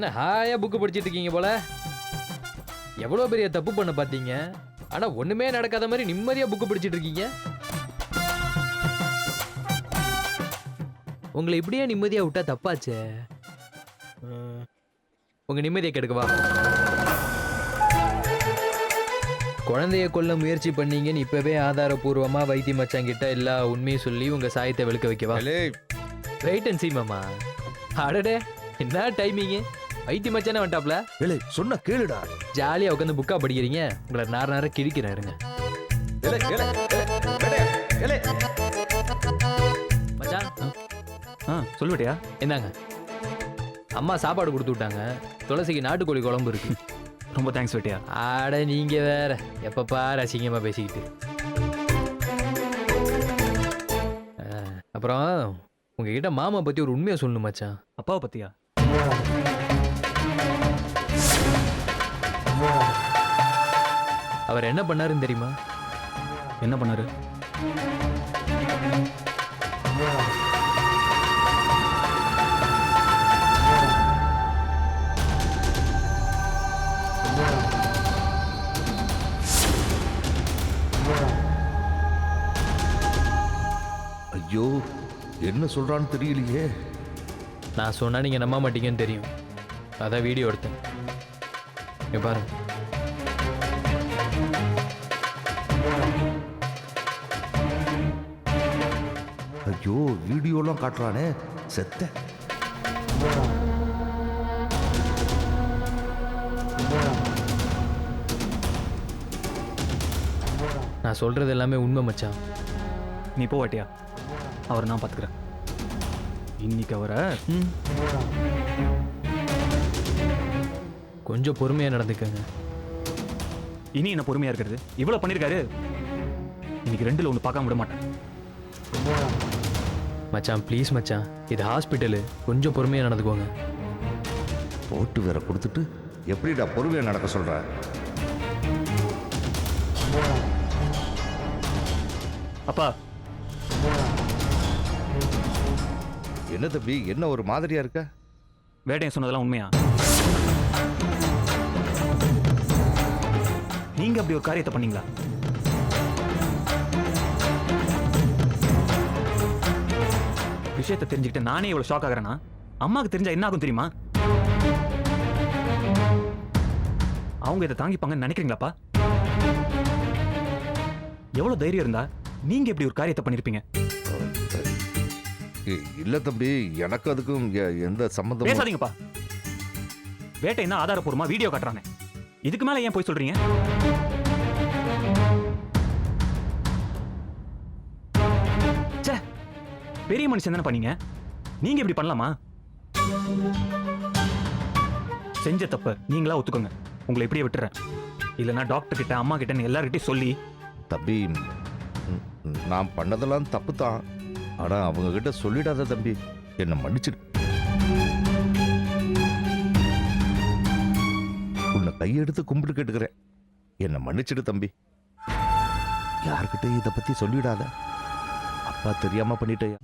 என்ன ஹாயா புக்கு படிச்சிட்டு இருக்கீங்க போல. எவ்வளவு பெரிய தப்பு பண்ண பாத்தீங்க, ஆனா ஒண்ணுமே நடக்காத மாதிரி நிம்மதியா புக்கு படிச்சிட்டு இருக்கீங்க. உங்களை இப்படியே நிம்மதியா விட்டா தப்பாச்சே. உங்க நிம்மதியை கெடுக்கவா? குழந்தைய கொல்ல முயற்சி பண்ணீங்கன்னு இப்பவே ஆதாரபூர்வமா வைத்திய மச்சான் கிட்ட எல்லா உண்மையும் சொல்லி உங்க சாயத்தை வெளுக்க வைக்கவா? வெயிட் அண்ட் சீ மாமா. அடடே என்ன டைமிங், வைத்திய மச்சானே வந்துட்டாப்ல. ஏலே சொன்ன கேளுடா. ஜாலியா உட்காந்து புக்கா படிக்கிறீங்க, உங்களை நேர கிழிக்கிறேன் இருங்க. மச்சான் சொல்லுவிட்டியா? என்னங்க, அம்மா சாப்பாடு கொடுத்து விட்டாங்க. துளசிக்கு நாட்டுக்கோழி குழம்பு இருக்கு. ரொம்ப தேங்க்ஸ் வெட்டியா. ஆட நீங்க வேற எப்பப்பா ரசிகமா பேசிக்கிட்டு. அப்புறம் உங்ககிட்ட மாமா பத்தி ஒரு உண்மையை சொல்லணும் மச்சான். அப்பாவை பத்தியா? அவர் என்ன பண்ணாருன்னு தெரியுமா? என்ன பண்ணாரு? ஐயோ என்ன சொல்றான்னு தெரியலையே. நான் சொன்னா நீங்க நம்ப மாட்டீங்கன்னு தெரியும், அதான் வீடியோ எடுத்தேன். இங்க பாருங்க. ஐயோ வீடியோலாம் காட்டுறானே, செத்த. நான் சொல்றது எல்லாமே உண்மை மச்சான். நீ போ வாட்டியா, அவரை நான் பார்த்துக்கிறேன். இன்னைக்கு அவரை கொஞ்சம் பொறுமையா நடந்துக்கங்க. இனி என்ன பொறுமையா இருக்கிறது? இவ்வளவு பண்ணிருக்காரு, இன்னைக்கு ரெண்டுல ஒன்று பார்க்காம விட மாட்டேன். மச்சான் ப்ளீஸ் மச்சான், இது ஹாஸ்பிட்டலு, கொஞ்சம் பொறுமையா நடந்துக்கோங்க. போட்டு வேற கொடுத்துட்டு எப்படிடா பொறுமையா நடக்க சொல்ற? அப்பா. என்ன தம்பி, என்ன ஒரு மாதிரியா இருக்க? வேட்டையன் சொன்னதெல்லாம் உண்மையா? நீங்க அப்படி ஒரு காரியத்தை பண்ணீங்களா? விஷயத்தை தெரிஞ்சுக்கிட்டு நானே இவ்வளவு ஷாக் ஆகிறேன்னா அம்மாவுக்கு தெரிஞ்சா என்ன ஆகும் தெரியுமா? அவங்க இதை தாங்கிப்பாங்கன்னு நினைக்கிறீங்களாப்பா? எவ்வளவு தைரியம் இருந்தா நீங்க எப்படி ஒரு காரியத்தை பண்ணிருப்பீங்க? இல்ல தம்பி, எனக்கு அதுக்கும் எந்த சம்பந்தமும். பேசாதீங்கப்பா. வேட்டை என்ன ஆதாரப்பூர்வமா வீடியோ காட்டுறானே, இதுக்கு மேல ஏன் போய் சொல்றீங்க? ச்சே, பெரிய மனுஷன் தானே பண்ணீங்க, நீங்க இப்படி பண்ணலாமா? செஞ்ச தப்ப நீங்களா ஒத்துக்கோங்க, உங்களை இப்படியே விட்டுறேன். இல்லைன்னா டாக்டர் கிட்ட, அம்மா கிட்ட, எல்லார்கிட்டையும் சொல்லி. தம்பி நான் பண்ணதெல்லாம் தப்பு தான், ஆனா அவங்க கிட்ட சொல்லிடாத தம்பி, என்ன மன்னிச்சிடு. உன்னை கையெடுத்து கும்பிட்டு கேட்டுக்கிறேன், என்ன மன்னிச்சிடு தம்பி. யார்கிட்ட இதை பத்தி சொல்லிடாத, அப்பா தெரியாம பண்ணிட்டேன்.